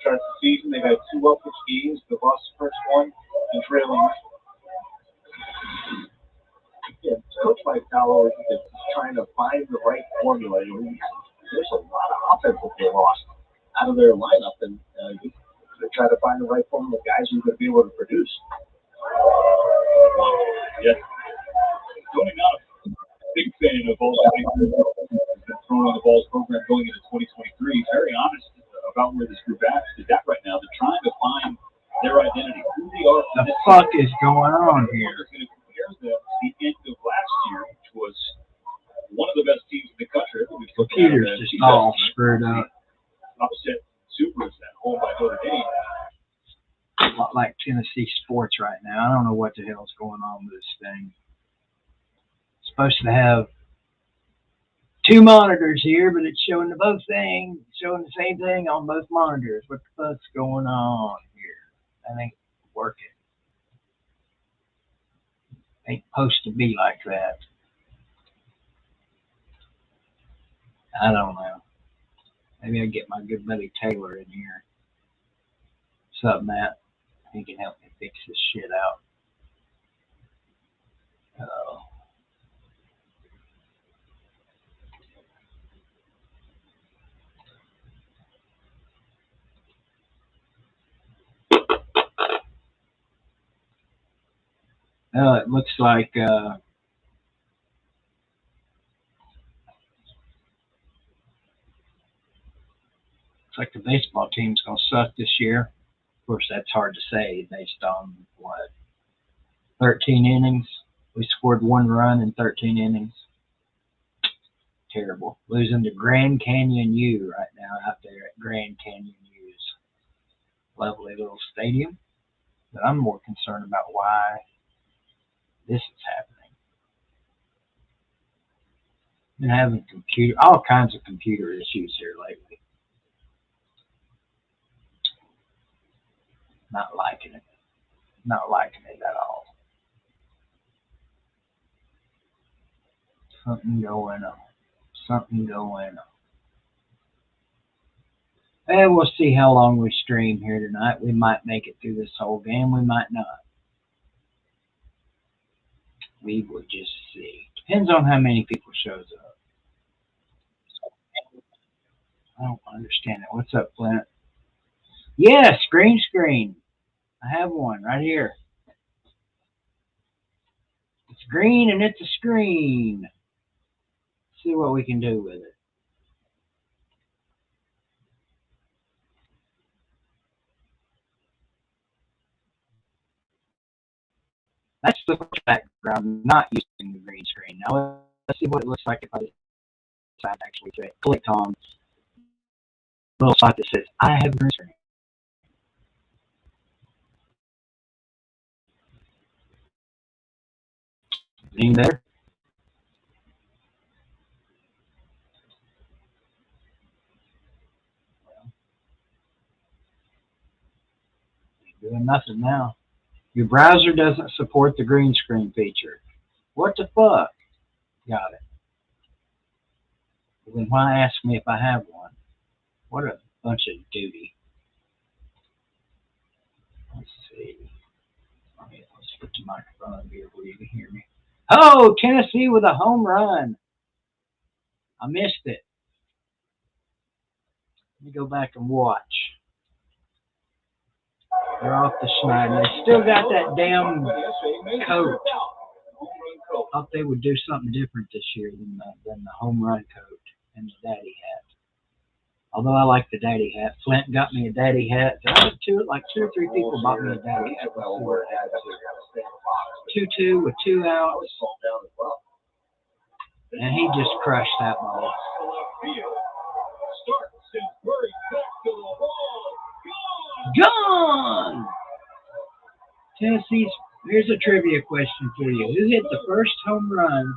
start the season. They've had 2 upwards games. They lost the first one and trailing. Yeah, Coach Mike Tallow is trying to find the right formula. There's a lot of offense that they lost out of their lineup, and they try to find the right formula, guys who are going to be able to produce. Yeah. Tony, not a big fan of VOLS Balls. Has been thrown on the VOLS program going into 2023. Very honest about where this group is at right now. They're trying to find their identity, who they are. The fuck is going on here? We're going to compare them to the end of last year, which was one of the best teams in the country. Computer's just all screwed up. Upset Supers at home by Notre Dame. A lot like Tennessee sports right now. I don't know what the hell's going on with this thing. It's supposed to have 2 monitors here, but it's showing the both things, showing the same thing on both monitors. What the fuck's going on here? That ain't working. Ain't supposed to be like that. I don't know. Maybe I'll get my good buddy Taylor in here. What's up, Matt? He can help me fix this shit out. It looks like the baseball team's gonna suck this year. Of course, that's hard to say based on what, 13 innings. We scored 1 run in 13 innings. Terrible. Losing to Grand Canyon U right now out there at Grand Canyon U's lovely little stadium. But I'm more concerned about why this is happening. Been having all kinds of computer issues here lately. Not liking it. Not liking it at all. Something going on. Something going on. And we'll see how long we stream here tonight. We might make it through this whole game. We might not. We will just see. Depends on how many people shows up. I don't understand it. What's up, Flint? Yes, green screen. I have one right here. It's green and it's a screen. Let's see what we can do with it. That's the background, not using the green screen. Now let's see what it looks like if I decide to actually click on the little site that says I have green screen. Any better? Well, ain't doing nothing now. Your browser doesn't support the green screen feature. What the fuck? Got it. Well, then why ask me if I have one? What a bunch of duty. Let's see. Let's put the microphone up here where you can hear me. Oh, Tennessee with a home run. I missed it. Let me go back and watch. They're off the schneid. They still got that damn coat. Thought they would do something different this year than the home run coat and the daddy hat. Although I like the daddy hat. Flint got me a daddy hat. Like two or three people bought me a daddy hat. 2-2 with 2 outs. And he just crushed that ball. Gone! Tennessee's, here's a trivia question for you. Who hit the first home run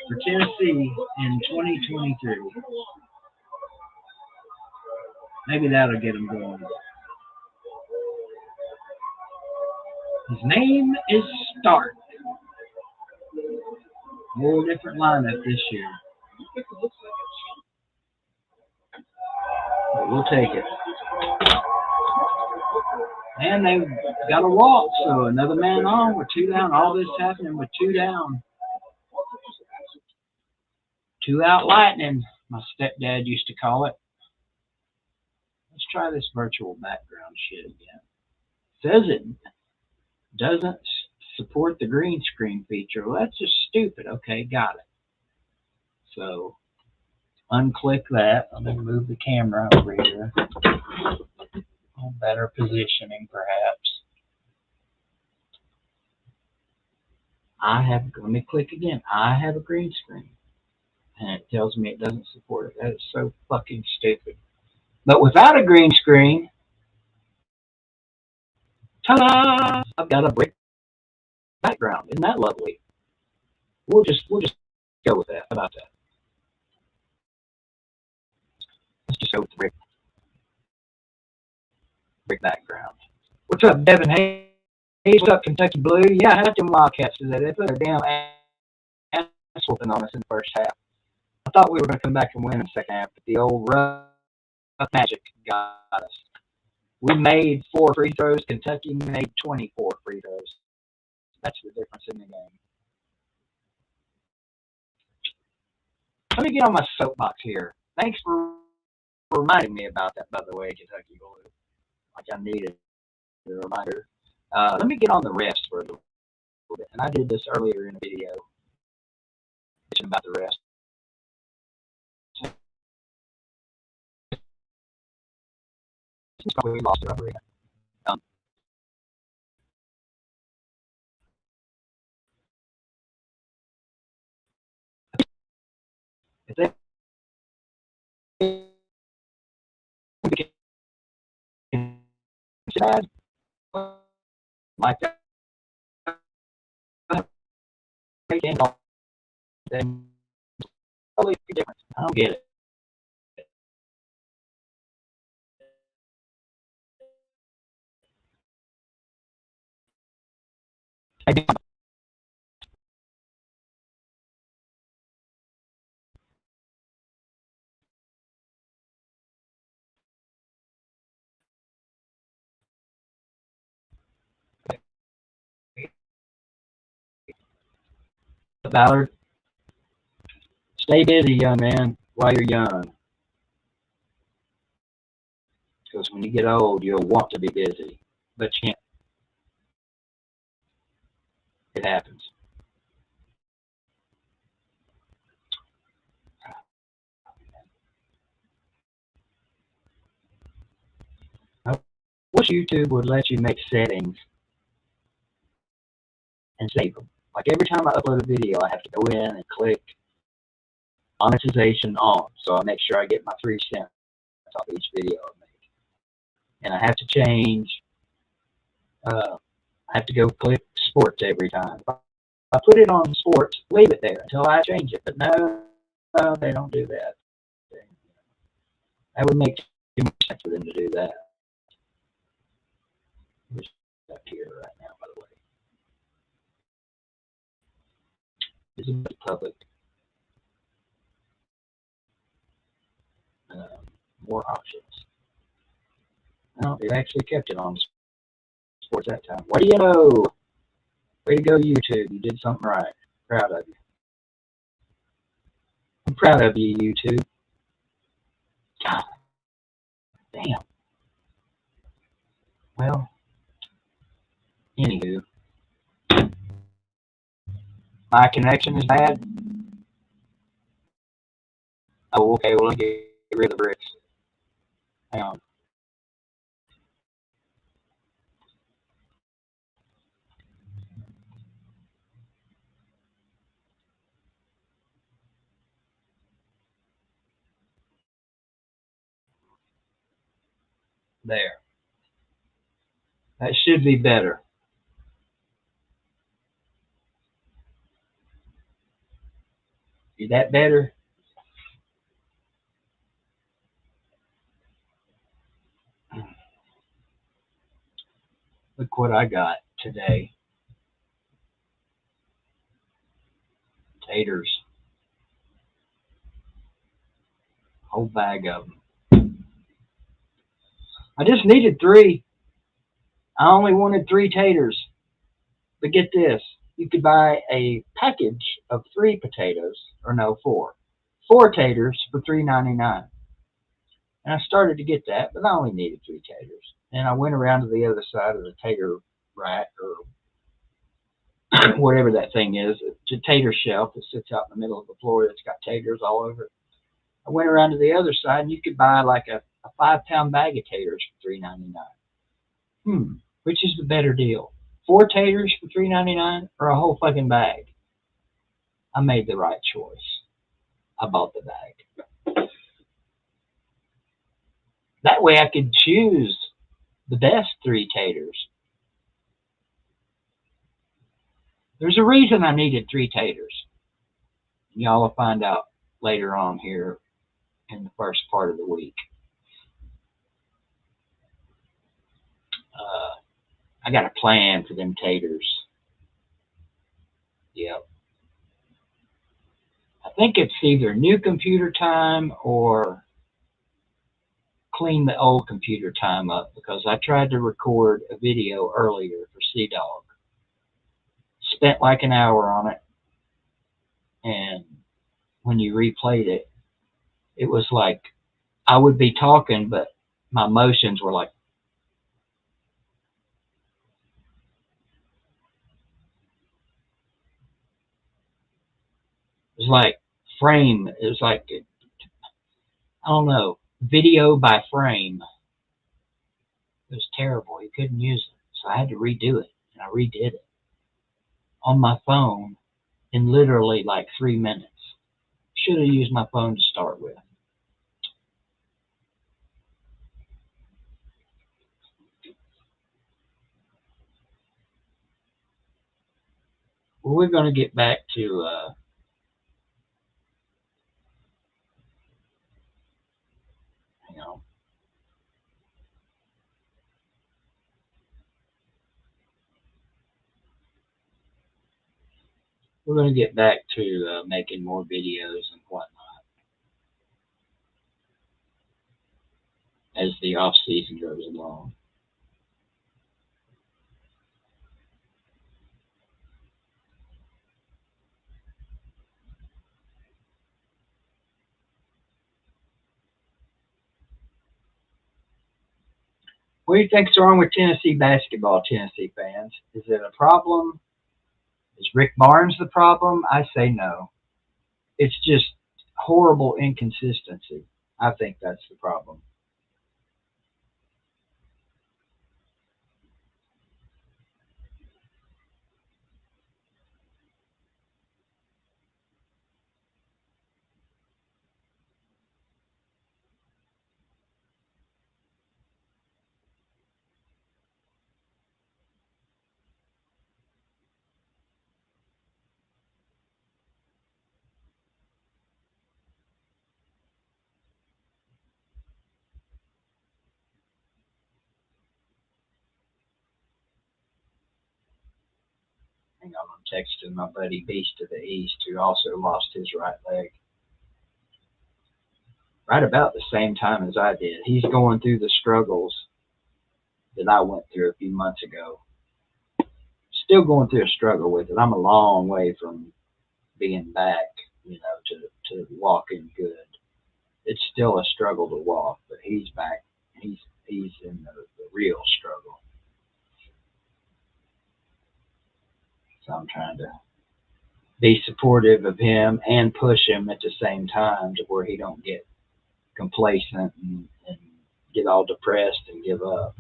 for Tennessee in 2023? Maybe that'll get him going. His name is Stark. A whole different lineup this year. we'll take it. And they've got a walk, so another man on with 2 down. All this happening with 2 down. 2 out lightning, my stepdad used to call it. Let's try this virtual background shit again. Says it doesn't support the green screen feature. Well, that's just stupid. Okay, got it. So unclick that. I'm going to move the camera over here. Better positioning, perhaps. let me click again. I have a green screen. And it tells me it doesn't support it. That is so fucking stupid. But without a green screen, ta-da! I've got a brick background. Isn't that lovely? We'll just go with that. How about that? Let's just go with the brick background. What's up, Devin Hayes? What's up, Kentucky Blue? Yeah, how them Wildcats today? They put a damn ass whooping on us in the first half. I thought we were going to come back and win in the second half, but the old rough magic got us. We made 4 free throws. Kentucky made 24 free throws. That's the difference in the game. Let me get on my soapbox here. Thanks for reminding me about that, by the way, Kentucky Blue. Like I needed a reminder. Let me get on the refs for a little bit. And I did this earlier in a video about the refs. We lost it already. If they bad like that, then totally different. I don't get it. Ballard, stay busy, young man, while you're young. Because when you get old, you'll want to be busy, but you can't. It happens. I wish YouTube would let you make settings and save them. Like every time I upload a video, I have to go in and click monetization on, so I make sure I get my 3 cents off each video I make. And I have to change. I have to go click sports every time. If I put it on sports, leave it there until I change it. But no, they don't do that. That would make too much sense for them to do that. We're stuck here right now, by the way. This is public. More options. No, they actually kept it on sports that time. What do you know? Way to go, YouTube. You did something right. Proud of you. I'm proud of you, YouTube. God damn. Well, anywho. My connection is bad. Oh, okay. Well, let me get rid of the bricks. Hang on. There. That should be better. Is that better? Look what I got today. Taters. Whole bag of them. I just needed 3. I only wanted 3 taters. But get this, you could buy a package of 3 potatoes, or no, 4. 4 taters for $3.99. And I started to get that, but I only needed 3 taters. And I went around to the other side of the tater rack, or whatever that thing is, it's a tater shelf that sits out in the middle of the floor that's got taters all over it. I went around to the other side, and you could buy like a 5-pound bag of taters for $3.99. Which is the better deal? 4 taters for $3.99 or a whole fucking bag? I made the right choice. I bought the bag. That way I could choose the best 3 taters. There's a reason I needed 3 taters. Y'all will find out later on here in the first part of the week. I got a plan for them taters. Yep. I think it's either new computer time or clean the old computer time up, because I tried to record a video earlier for Sea Dog. Spent like an hour on it, and when you replayed it, it was like I would be talking, but my motions were like, it was like frame. It was like, I don't know, video by frame. It was terrible. You couldn't use it. So I had to redo it. And I redid it on my phone in literally like 3 minutes. Should have used my phone to start with. Well, we're going to get back to hang on. We're going to get back to making more videos and whatnot as the off season goes along. What do you think's wrong with Tennessee basketball, Tennessee fans? Is it a problem? Is Rick Barnes the problem? I say no. It's just horrible inconsistency. I think that's the problem. Hang on, I'm texting my buddy Beast to the East, who also lost his right leg right about the same time as I did. He's going through the struggles that I went through a few months ago. Still going through a struggle with it. I'm a long way from being back, to walking good. It's still a struggle to walk, but he's back. He's in the real struggle. So I'm trying to be supportive of him and push him at the same time to where he don't get complacent and get all depressed and give up.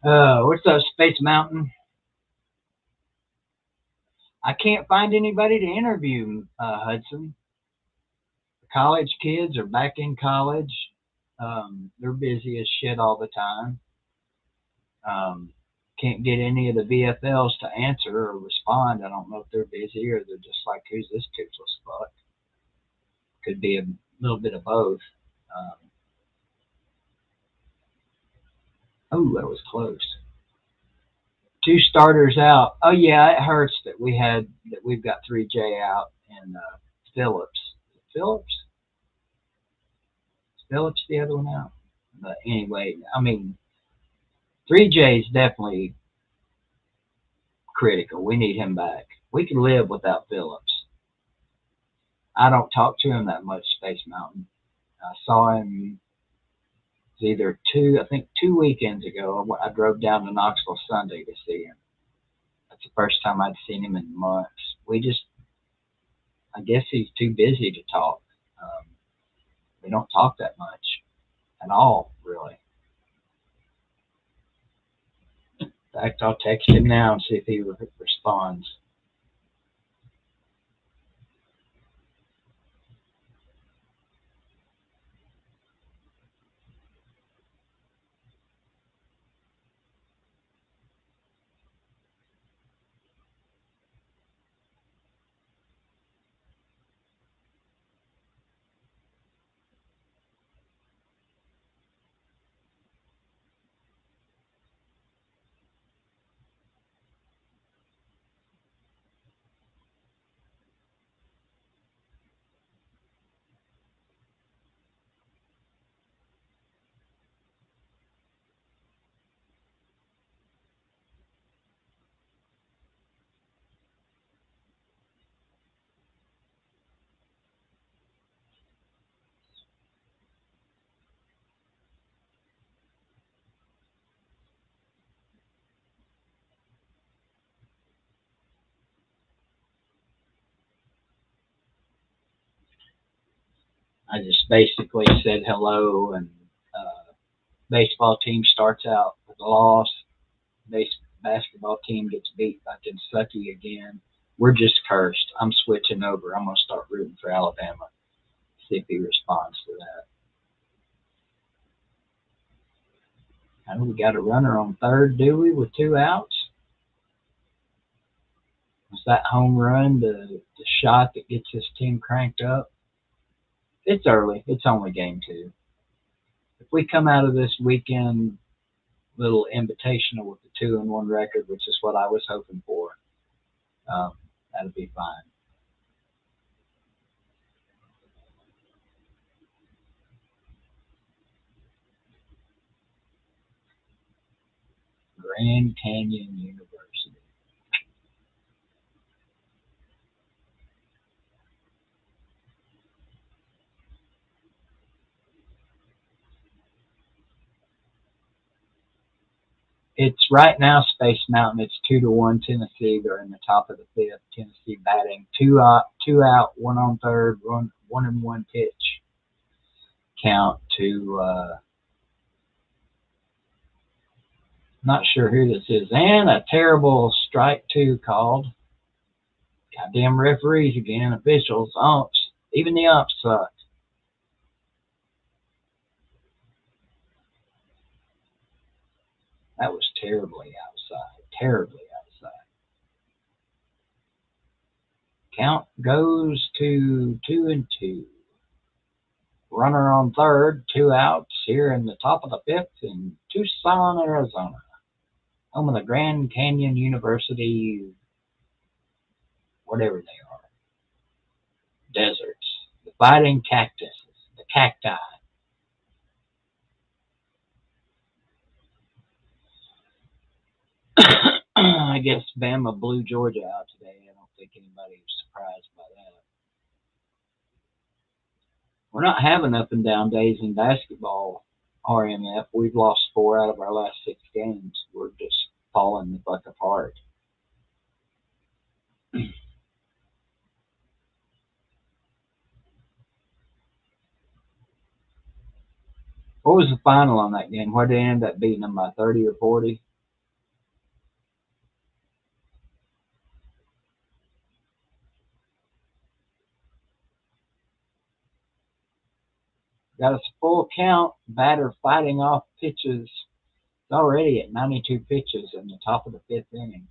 What's up, Space Mountain? I can't find anybody to interview, Hudson. The college kids are back in college. They're busy as shit all the time. Can't get any of the VFLs to answer or respond. I don't know if they're busy or they're just like, who's this toothless fuck? Could be a little bit of both. Oh, that was close. 2 starters out. Oh yeah, it hurts that we've got 3J out and Phillips. Phillips? Is Phillips the other one out? But anyway, I mean, 3J is definitely critical. We need him back. We can live without Phillips. I don't talk to him that much, Space Mountain. I saw him either 2 weekends ago. I drove down to Knoxville Sunday to see him. That's the first time I'd seen him in months. I guess he's too busy to talk. We don't talk that much at all, really. In fact, I'll text him now and see if he responds. I just basically said hello, and baseball team starts out with a loss. Basketball team gets beat by Kentucky again. We're just cursed. I'm switching over. I'm going to start rooting for Alabama. See if he responds to that. And we got a runner on third, do we, with 2 outs? Was that home run the shot that gets this team cranked up? It's early. It's only game 2. If we come out of this weekend little invitational with the 2-1 record, which is what I was hoping for, that'll be fine. Grand Canyon University. It's right now, Space Mountain. It's 2-1 Tennessee. They're in the top of the 5th. Tennessee batting 2 out, 1 on third, 1-1 pitch count to not sure who this is, and a terrible strike 2 called. Goddamn referees again, officials, umps. Even the umps suck. That was terribly outside. Terribly outside. Count goes to 2-2. Runner on third, 2 outs here in the top of the 5th in Tucson, Arizona. Home of the Grand Canyon University, whatever they are. Deserts. The Fighting Cactuses. The cacti. I guess Bama blew Georgia out today. I don't think anybody was surprised by that. We're not having up and down days in basketball, RMF. We've lost 4 out of our last 6 games. We're just falling the fuck apart. What was the final on that game? Where did they end up beating them by 30 or 40? Got a full count. Batter fighting off pitches. It's already at 92 pitches in the top of the 5th inning.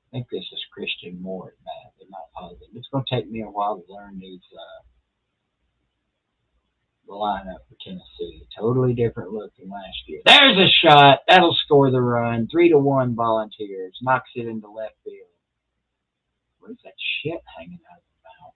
I think this is Christian Moore at bat. I'm not positive. It's going to take me a while to learn these the lineup for Tennessee. Totally different look than last year. There's a shot. That'll score the run. 3-1 Volunteers. Knocks it into left field. Where's that shit hanging out of the mouth?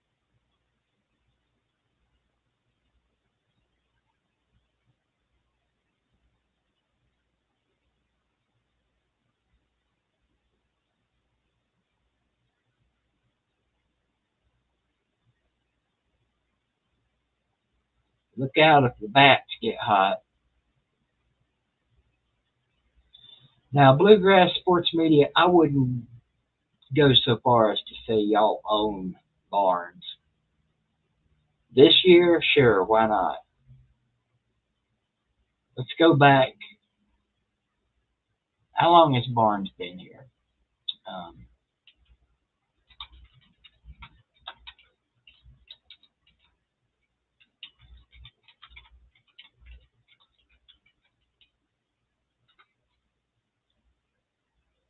Look out if the bats get hot. Now, Bluegrass Sports Media, I wouldn't go so far as to say y'all own Barnes. This year, sure, why not? Let's go back. How long has Barnes been here?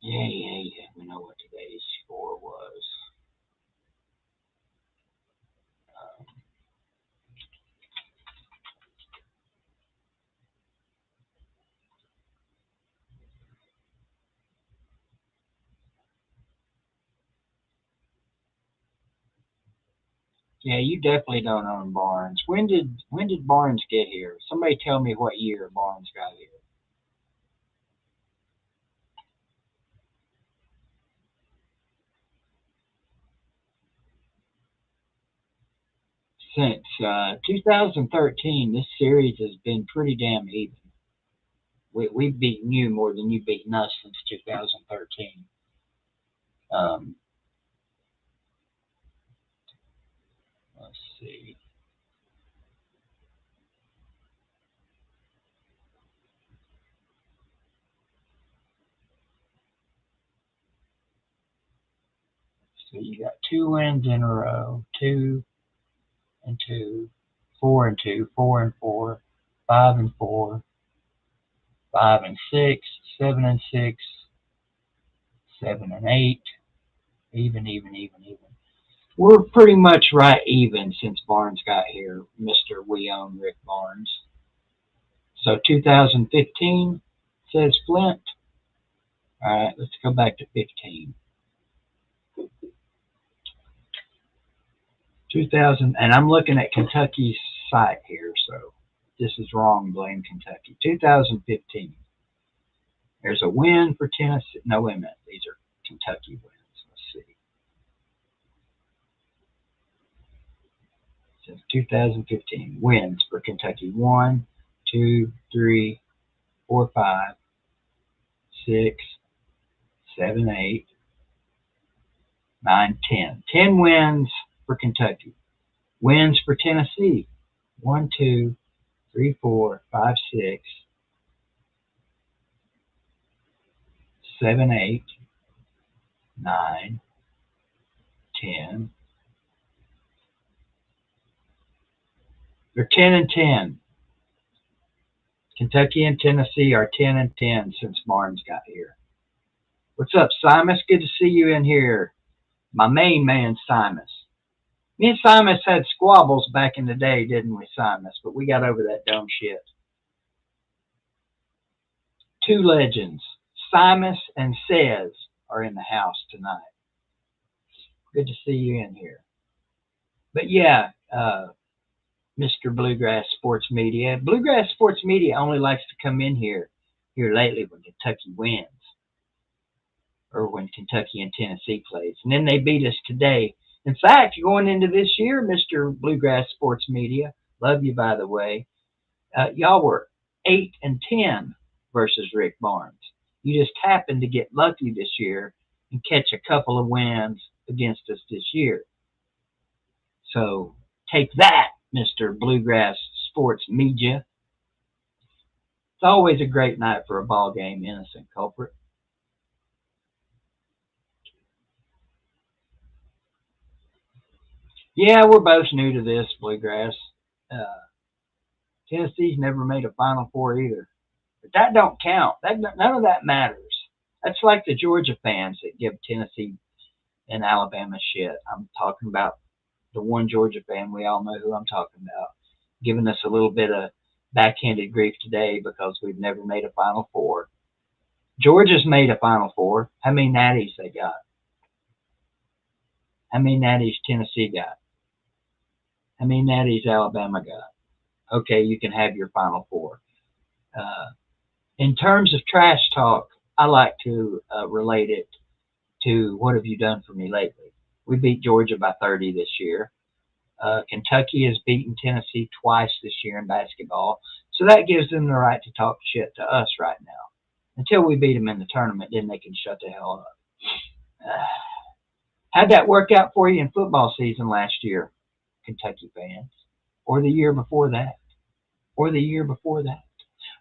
Yeah. We know what today's score was. Yeah, you definitely don't own Barnes. When did Barnes get here? Somebody tell me what year Barnes got here. Since 2013, this series has been pretty damn even. We've beaten you more than you've beaten us since 2013. Let's see. So you got 2 wins in a row, 2 and 2, 4 and 2, 4 and 4, 5 and 4, 5 and 6, 7 and 6, 7 and 8, even. We're pretty much right even since Barnes got here, Mr. We Own Rick Barnes. So 2015 says Flint. All right, let's go back to 15. 2000, and I'm looking at Kentucky's site here, so if this is wrong, blame Kentucky. 2015. There's a win for Tennessee. No, wait a minute. These are Kentucky wins. Let's see. It says 2015 wins for Kentucky. 1, 2, 3, 4, 5, 6, 7, 8, 9, 10. 10 wins for Kentucky. Wins for Tennessee. 1, 2, 3, 4, 5, 6, 7, 8, 9, 10. They're 10 and 10. Kentucky and Tennessee are 10 and 10 since Barnes got here. What's up, Simus? Good to see you in here. My main man, Simus. Me and Simus had squabbles back in the day, didn't we, Simus? But we got over that dumb shit. 2 legends, Simus and Says, are in the house tonight. Good to see you in here. But yeah, Mr. Bluegrass Sports Media. Bluegrass Sports Media only likes to come in here lately when Kentucky wins, or when Kentucky and Tennessee plays. And then they beat us today. In fact, going into this year, Mr. Bluegrass Sports Media, love you, by the way, y'all were 8 and 10 versus Rick Barnes. You just happened to get lucky this year and catch a couple of wins against us this year. So take that, Mr. Bluegrass Sports Media. It's always a great night for a ball game, innocent culprit. Yeah, we're both new to this, Bluegrass. Tennessee's never made a Final Four either. But that don't count. None of that matters. That's like the Georgia fans that give Tennessee and Alabama shit. I'm talking about the one Georgia fan. We all know who I'm talking about. Giving us a little bit of backhanded grief today because we've never made a Final Four. Georgia's made a Final Four. How many natties they got? How many natties Tennessee got? How many natties Alabama got? Okay, you can have your Final Four. In terms of trash talk, I like to relate it to what have you done for me lately. We beat Georgia by 30 this year. Kentucky has beaten Tennessee twice this year in basketball, so that gives them the right to talk shit to us right now. Until we beat them in the tournament, then they can shut the hell up. How'd that work out for you in football season last year, Kentucky fans? Or the year before that? Or the year before that?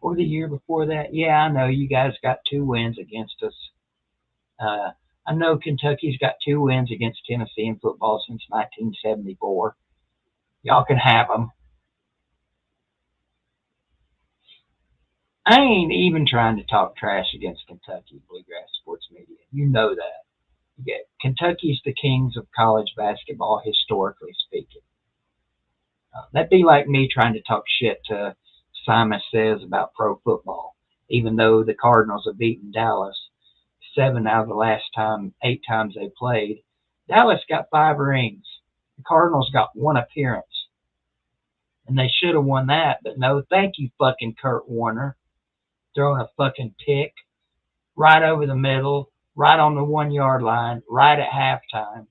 Or the year before that? Yeah, I know you guys got 2 wins against us. I know Kentucky's got 2 wins against Tennessee in football since 1974. Y'all can have them. I ain't even trying to talk trash against Kentucky, Bluegrass Sports Media. You know that. Yeah, Kentucky's the kings of college basketball, historically speaking. That'd be like me trying to talk shit to Simon Says about pro football, even though the Cardinals have beaten Dallas 7 out of the last 8 times they played. Dallas got 5 rings. The Cardinals got 1 appearance. And they should have won that, but no, thank you, fucking Kurt Warner. Throwing a fucking pick right over the middle, right on the 1-yard line, right at halftime.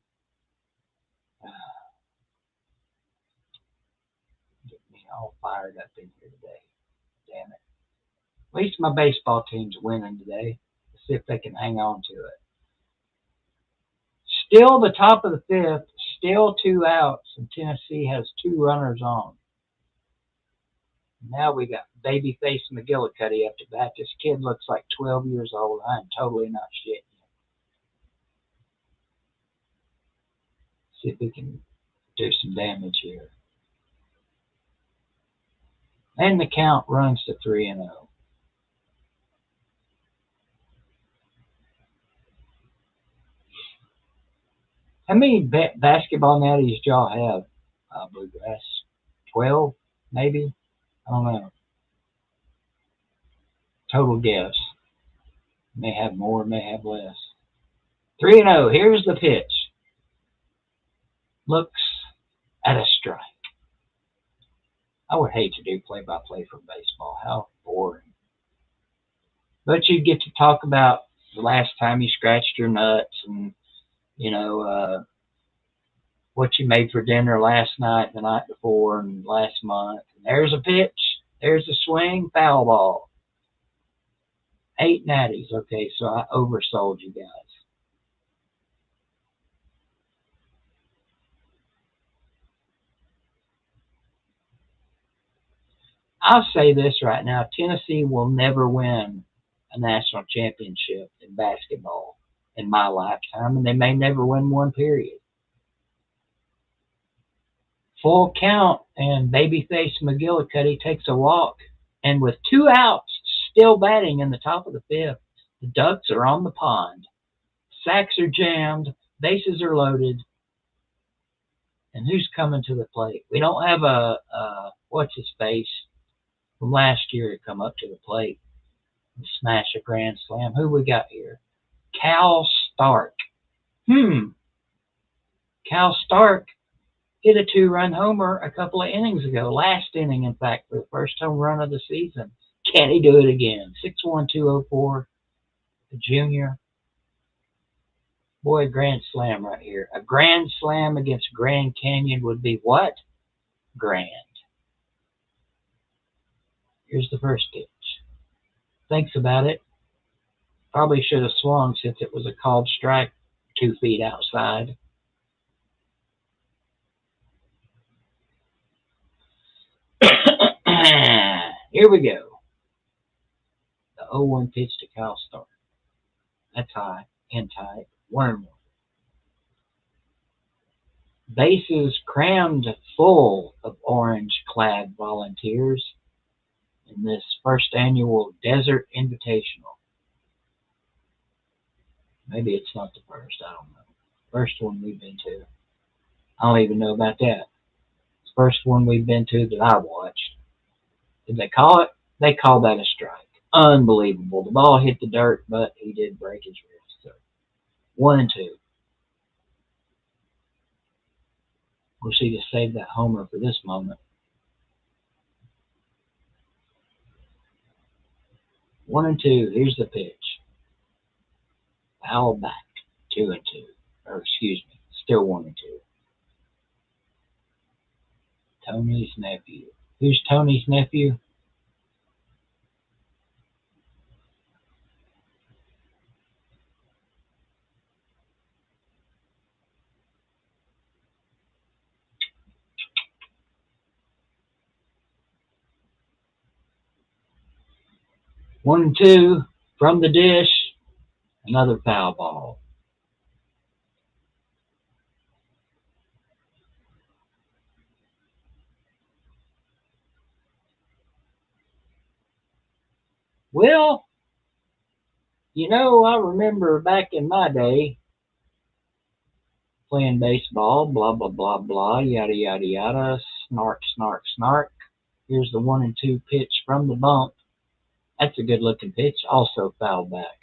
Get me all fired up in here today. Damn it. At least my baseball team's winning today. Let's see if they can hang on to it. Still the top of the 5th, still 2 outs, and Tennessee has 2 runners on. Now we got babyface McGillicuddy up to bat. This kid looks like 12 years old. I'm totally not shitting. See if we can do some damage here. And the count runs to 3-0. How many basketball natties do y'all have, Bluegrass? 12, maybe? I don't know. Total guess. May have more, may have less. 3-0. Here's the pitch. Looks at a strike. I would hate to do play-by-play for baseball. How boring. But you get to talk about the last time you scratched your nuts and, what you made for dinner last night, the night before, and last month. And there's a pitch. There's a swing. Foul ball. 8 natties. Okay, so I oversold you guys. I'll say this right now. Tennessee will never win a national championship in basketball in my lifetime, and they may never win one, period. Full count, and babyface McGillicuddy takes a walk. And with 2 outs, still batting in the top of the 5th, the Ducks are on the pond. Sacks are jammed, bases are loaded. And who's coming to the plate? We don't have a what's his face from last year to come up to the plate and smash a grand slam. Who we got here? Cal Stark. Cal Stark hit a 2-run homer a couple of innings ago. Last inning, in fact, for the first home run of the season. Can he do it again? 6'1", 204, a junior. Boy, a grand slam right here. A grand slam against Grand Canyon would be what? Grand. Here's the first pitch. Thinks about it. Probably should have swung since it was a called strike 2 feet outside. Here we go. The 0-1 pitch to Cal Stark. That's high and tight. 1-1. bases crammed full of orange-clad volunteers in this first annual Desert Invitational. Maybe it's not the first, I don't know. First one we've been to. I don't even know about that. It's the first one we've been to that I watched. Did they call it? They called that a strike. Unbelievable. The ball hit the dirt, but he did break his wrist. So 1-2. We'll see to save that homer for this moment. 1-2. Here's the pitch. Foul back. 2-2. Or excuse me, still 1-2. Tony's nephew. Who's Tony's nephew? One and two from the dish. Another foul ball. Well, you know, I remember back in my day playing baseball, blah, blah, blah, blah, yada, yada, yada, snark, snark, snark. Here's the 1-2 pitch from the bump. That's a good looking pitch, also foul back.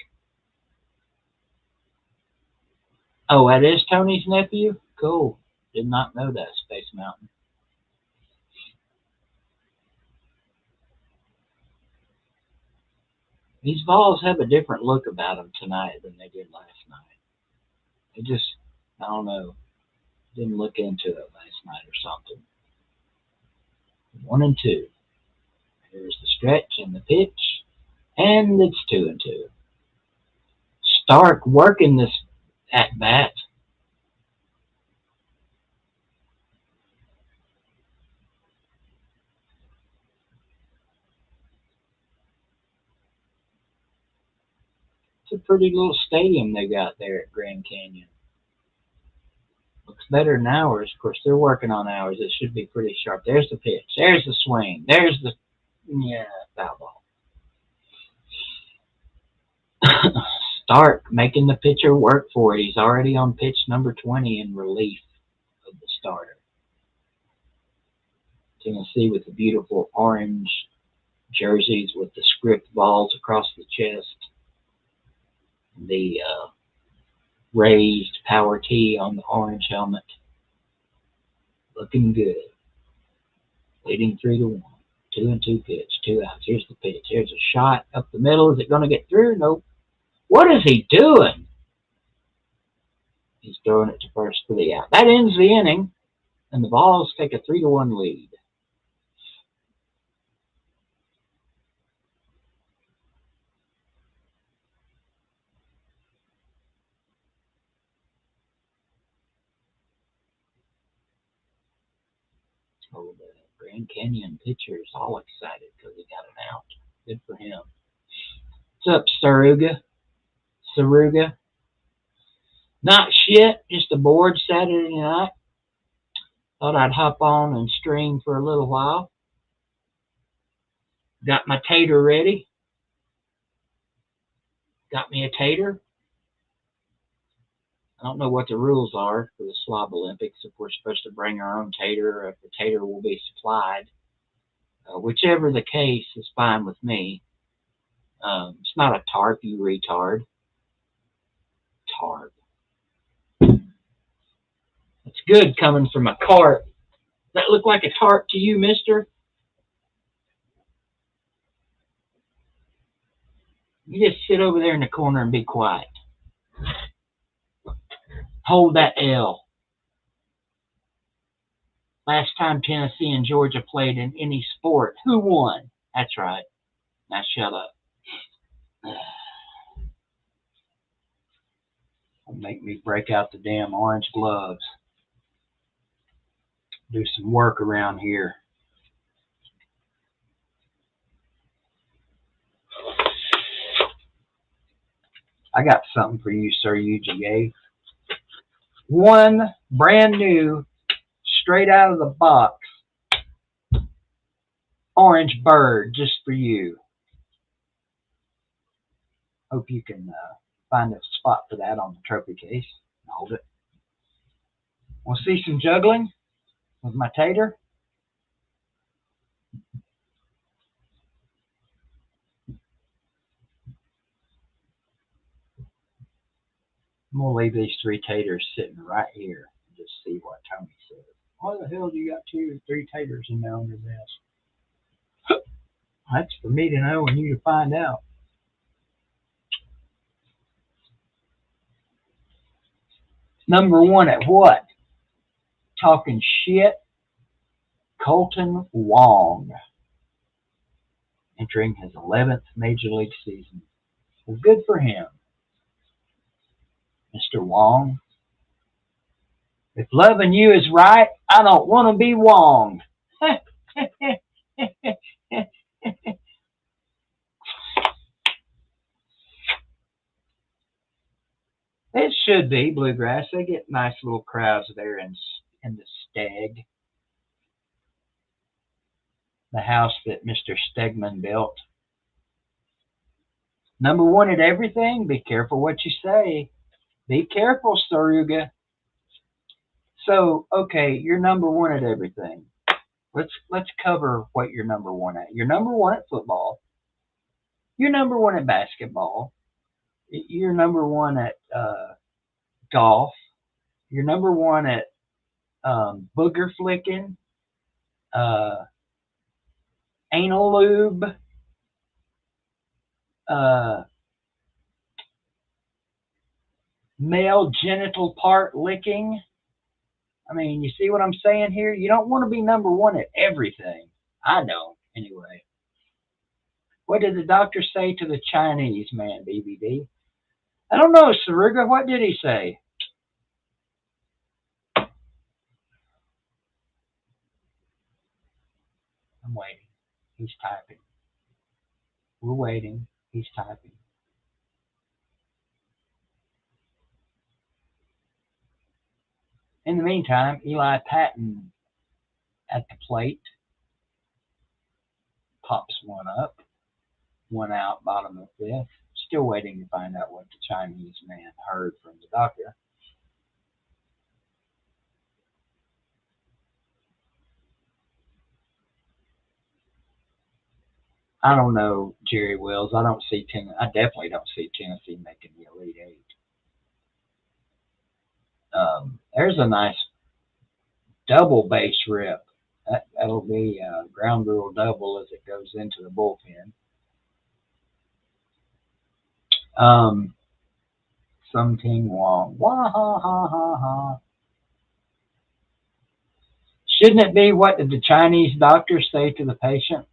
Oh, that is Tony's nephew? Cool. Did not know that, Space Mountain. These balls have a different look about them tonight than they did last night. They just, I don't know, didn't look into it last night or something. 1-2. Here's the stretch and the pitch, and it's 2-2. Stark working this at bat. It's a pretty little stadium they got there at Grand Canyon. Looks better than ours. Of course, they're working on ours. It should be pretty sharp. There's the pitch. There's the swing. There's the, foul ball. Stark making the pitcher work for it. He's already on pitch number 20 in relief of the starter. Tennessee with the beautiful orange jerseys with the script balls across the chest. The raised power tee on the orange helmet. Looking good. Leading 3-1. 2-2 pitch. 2 outs. Here's the pitch. Here's a shot up the middle. Is it going to get through? Nope. What is he doing? He's throwing it to first for the out. That ends the inning, and the Vols take a 3-1 lead. Oh, the Grand Canyon pitcher is all excited because he got an out. Good for him. What's up, Saruga? Not shit, just a bored Saturday night. Thought I'd hop on and stream for a little while. Got my tater ready. Got me a tater. I don't know what the rules are for the Slob Olympics, if we're supposed to bring our own tater or if the tater will be supplied. Whichever the case is fine with me. It's not a tarp, you retard. Tarp. It's good coming from a cart. Does that look like a tarp to you, mister? You just sit over there in the corner and be quiet. Hold that L. Last time Tennessee and Georgia played in any sport, who won? That's right. Now shut up. Don't make me break out the damn orange gloves. Do some work around here. I got something for you, Sir UGA. One brand new straight out of the box. Orange bird, just for you. Hope you can find a spot for that on the trophy case. Hold it. We'll see some juggling with my tater. I'm going to leave these 3 taters sitting right here and just see what Tony says. Why the hell do you got 2 or 3 taters in there on your desk? That's for me to know and you to find out. Number 1 at what? Talking shit. Colton Wong. Entering his 11th Major League season. Well, good for him. Mr. Wong. If loving you is right, I don't want to be Wong. It should be bluegrass. They get nice little crowds there in the Steg. The house that Mr. Stegman built. Number 1 at everything. Be careful what you say. Be careful, Saruga. So, okay, you're number 1 at everything. Let's cover what you're number 1 at. You're number 1 at football. You're number 1 at basketball. You're number 1 at golf. You're number 1 at booger flicking, anal lube, male genital part licking. I mean, you see what I'm saying here? You don't want to be number 1 at everything. I don't, anyway. What did the doctor say to the Chinese man, BBD? I don't know, Saruga. What did he say? I'm waiting. He's typing. We're waiting. He's typing. In the meantime, Eli Patton at the plate. Pops 1 up. 1 out, bottom of 5th. Still waiting to find out what the Chinese man heard from the doctor. I don't know, Jerry Wills. I definitely don't see Tennessee making the Elite 8. There's a nice double base rip. That'll be a ground rule double as it goes into the bullpen. Something Wong. Wah ha ha ha ha. Shouldn't it be what did the Chinese doctor say to the patient?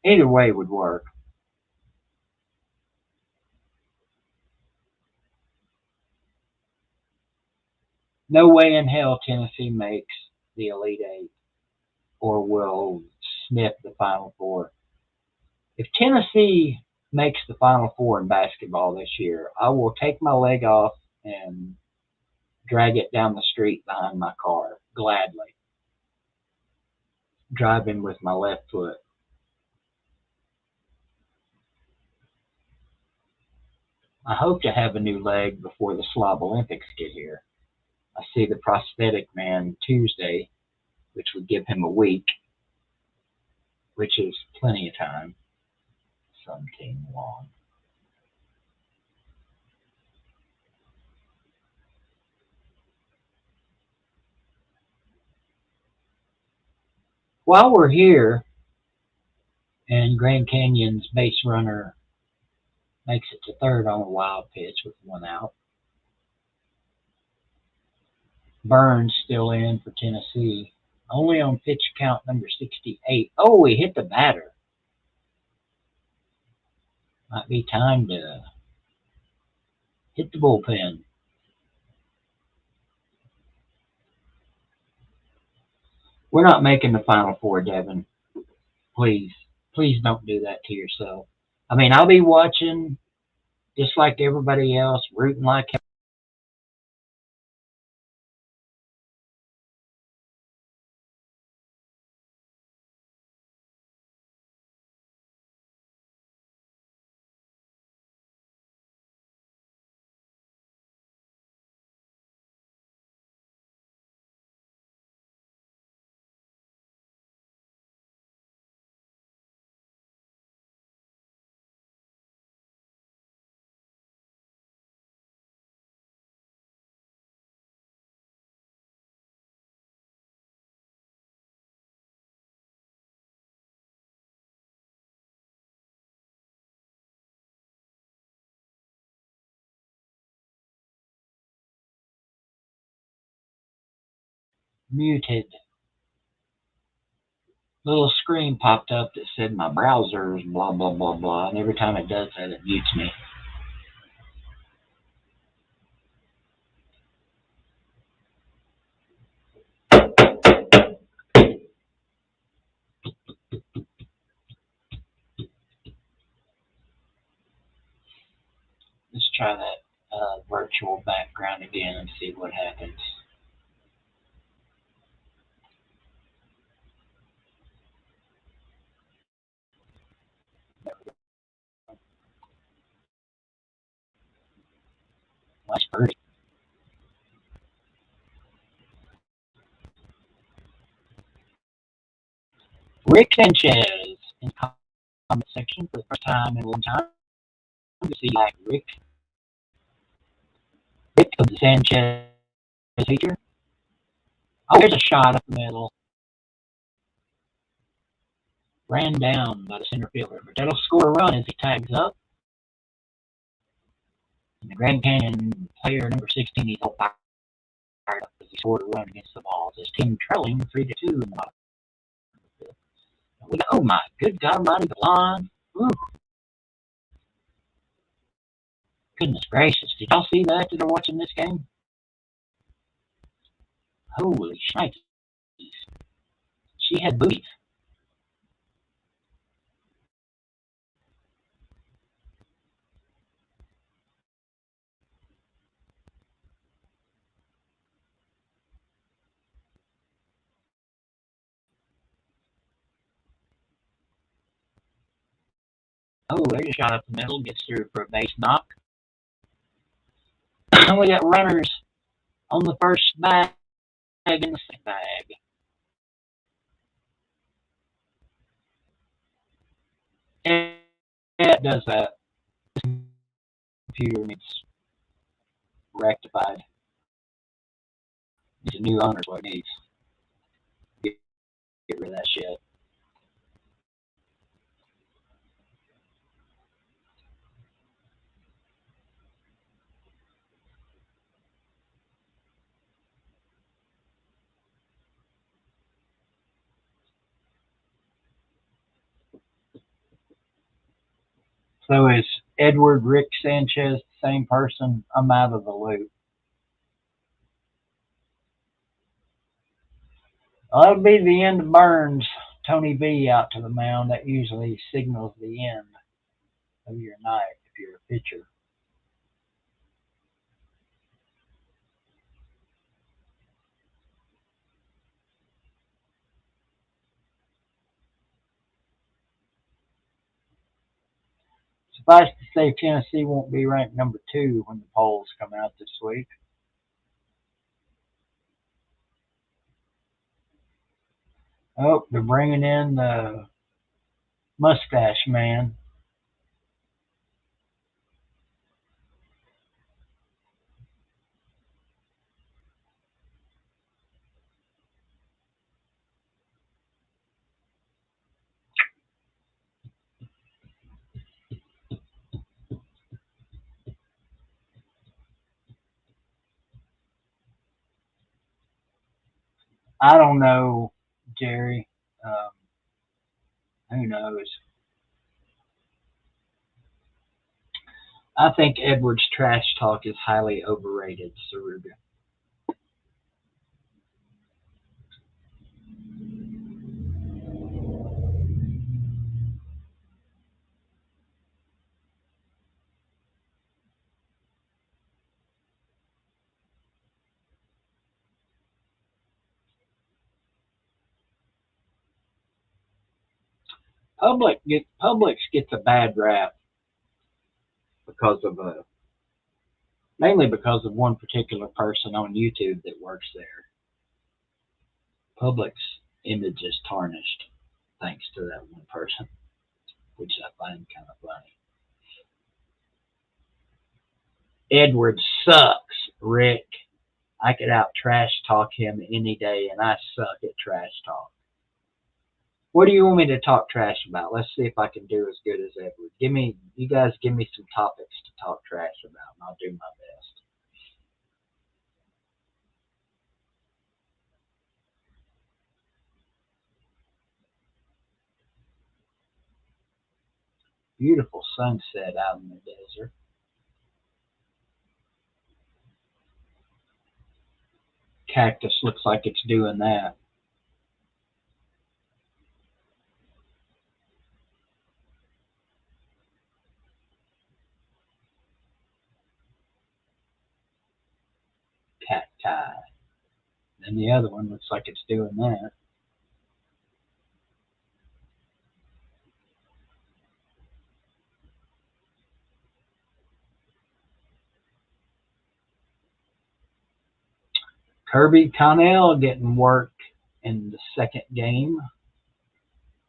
Either way would work. No way in hell Tennessee makes the Elite 8 or will sniff the Final Four. If Tennessee makes the Final Four in basketball this year, I will take my leg off and drag it down the street behind my car, gladly. Driving with my left foot. I hope to have a new leg before the Slob Olympics get here. I see the prosthetic man Tuesday, which would give him a week, which is plenty of time. Something long. While we're here, and Grand Canyon's base runner makes it to 3rd on a wild pitch with 1 out. Burns still in for Tennessee. Only on pitch count number 68. Oh, he hit the batter. Might be time to hit the bullpen. We're not making the Final Four, Devin. Please don't do that to yourself. I mean, I'll be watching just like everybody else, rooting like muted. Little screen popped up that said my browser is blah, blah, blah, blah. And every time it does that, it mutes me. Let's try that virtual background again and see what happens. That's pretty. Rick Sanchez in the comment section for the first time in a long time. To see like Rick of the Sanchez feature. Oh, there's a shot up the middle. Ran down by the center fielder, but that'll score a run as he tags up. And the Grand Canyon player number 16, he's all fired up as he scored a run against the Vols. His team trailing 3-2 in the bottom. Oh my good God Almighty, the line. Ooh. Goodness gracious, did y'all see that are watching this game? Holy shnikes. She had booties. Oh, there's a shot up the middle, gets through for a base knock. We got runners on the first bag and the second bag. And it does that. The computer needs rectified. It's a new owner is what it needs. Get rid of that shit. So is Edward Rick Sanchez the same person? I'm out of the loop. Well, that'll be the end of Burns. Tony B out to the mound. That usually signals the end of your night if you're a pitcher. Suffice to say, Tennessee won't be ranked number 2 when the polls come out this week. Oh, they're bringing in the mustache man. I don't know, Jerry. Who knows? I think Edwards' trash talk is highly overrated, Saruga. Publix gets a bad rap because of mainly because of one particular person on YouTube that works there. Publix image is tarnished thanks to that one person, which I find kind of funny. Edward sucks, Rick. I could out trash talk him any day, and I suck at trash talk. What do you want me to talk trash about? Let's see if I can do as good as Edward. You guys give me some topics to talk trash about, and I'll do my best. Beautiful sunset out in the desert. Cactus looks like it's doing that. Cacti. And the other one looks like it's doing that. Kirby Connell getting work in the second game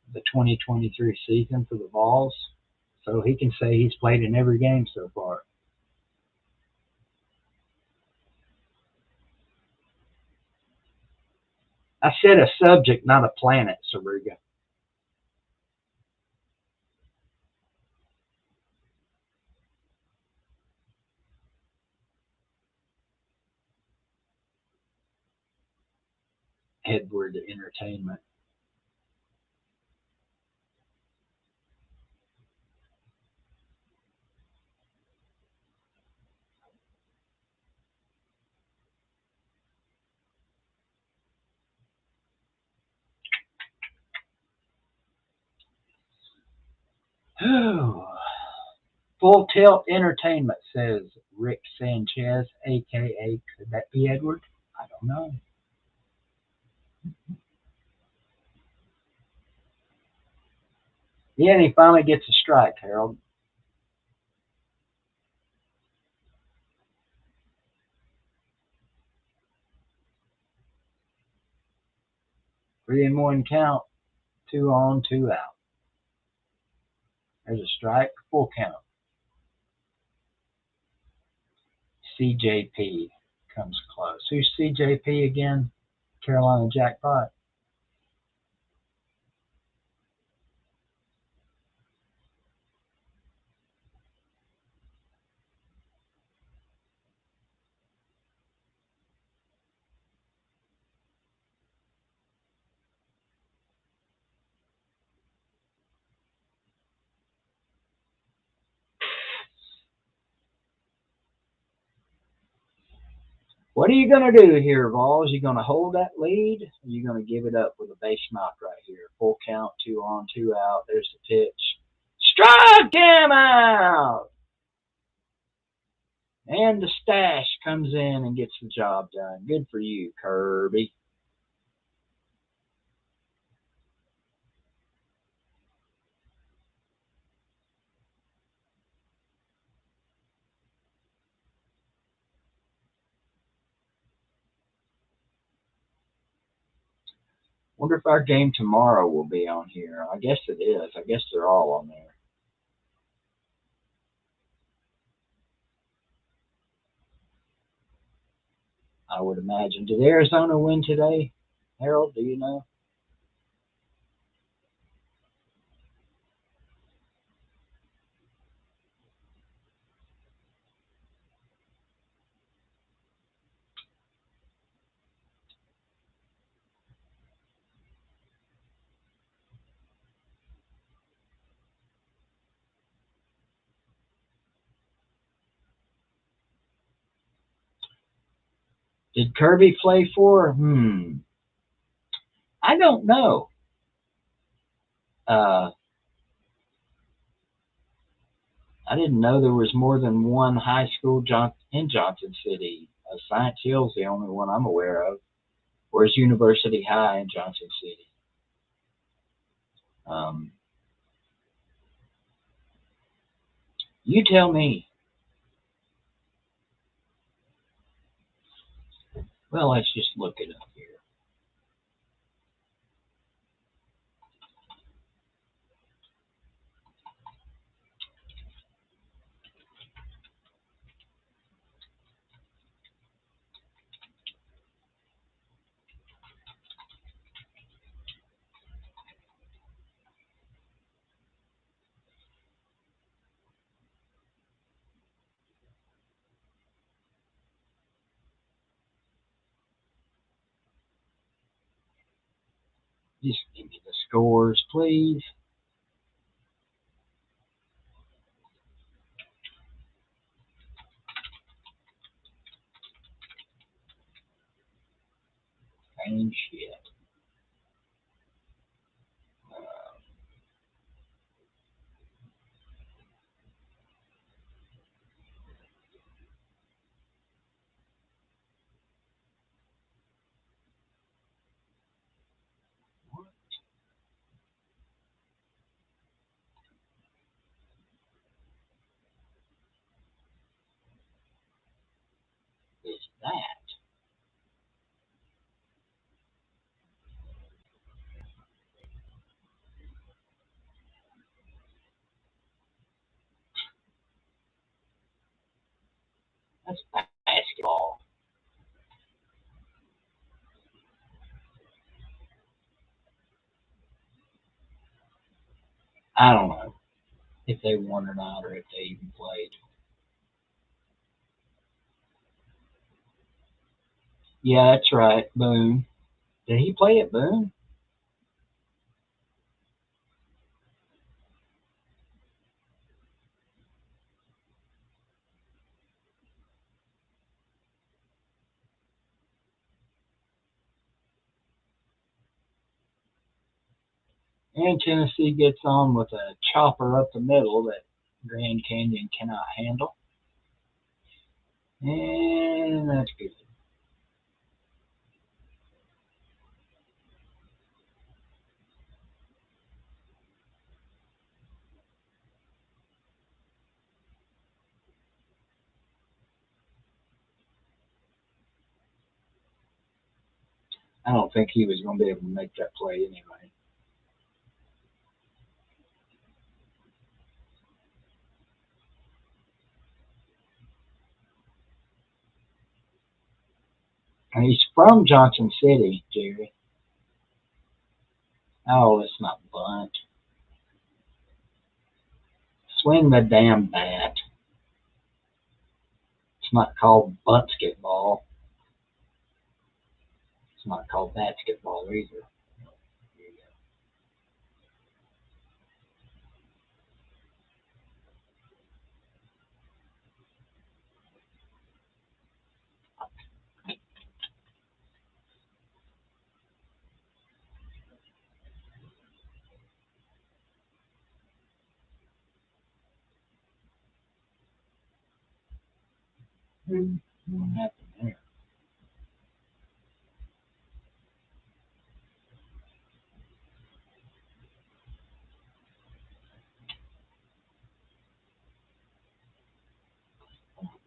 of the 2023 season for the Vols. So he can say he's played in every game so far. I said a subject, not a planet, Saruga. Edward Entertainment. Oh. Full Tilt Entertainment, says Rick Sanchez, a.k.a. could that be Edward? I don't know. Yeah, and he finally gets a strike, Harold. Three and one count, 2 on, 2 out. There's a strike, full count. CJP comes close. Who's CJP again? Carolina Jackpot. What are you going to do here, Vols? You going to hold that lead? Or are you going to give it up with a base knock right here? Full count, 2 on, 2 out. There's the pitch. Strike him out! And the stash comes in and gets the job done. Good for you, Kirby. Wonder if our game tomorrow will be on here. I guess it is. I guess they're all on there. I would imagine. Did Arizona win today? Harold, do you know? Did Kirby play for? I don't know. I didn't know there was more than one high school in Johnson City. Science Hill's the only one I'm aware of. Where's University High in Johnson City? You tell me. Well, let's just look it up here. Just give me the scores, please. strange shit. What is that? That's basketball. I don't know if they won or not, or if they even played. Yeah, that's right. Boone. Did he play at Boone? And Tennessee gets on with a chopper up the middle that Grand Canyon cannot handle. And that's good. I don't think he was going to be able to make that play anyway. And he's from Johnson City, Jerry. Oh, let's not bunt. Swing the damn bat. It's not called basketball. It's not called basketball either. What happened there?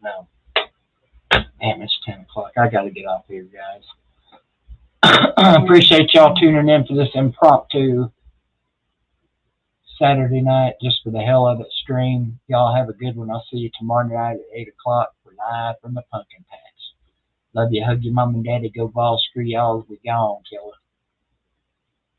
No. Damn, it's 10 o'clock. I got to get off here, guys. I appreciate y'all tuning in for this impromptu Saturday night, just for the hell of it stream. Y'all have a good one. I'll see you tomorrow night at 8 o'clock for Live from the Pumpkin Patch. Love you. Hug your mom and daddy. Go Vols. Screw y'all. We gone, killer.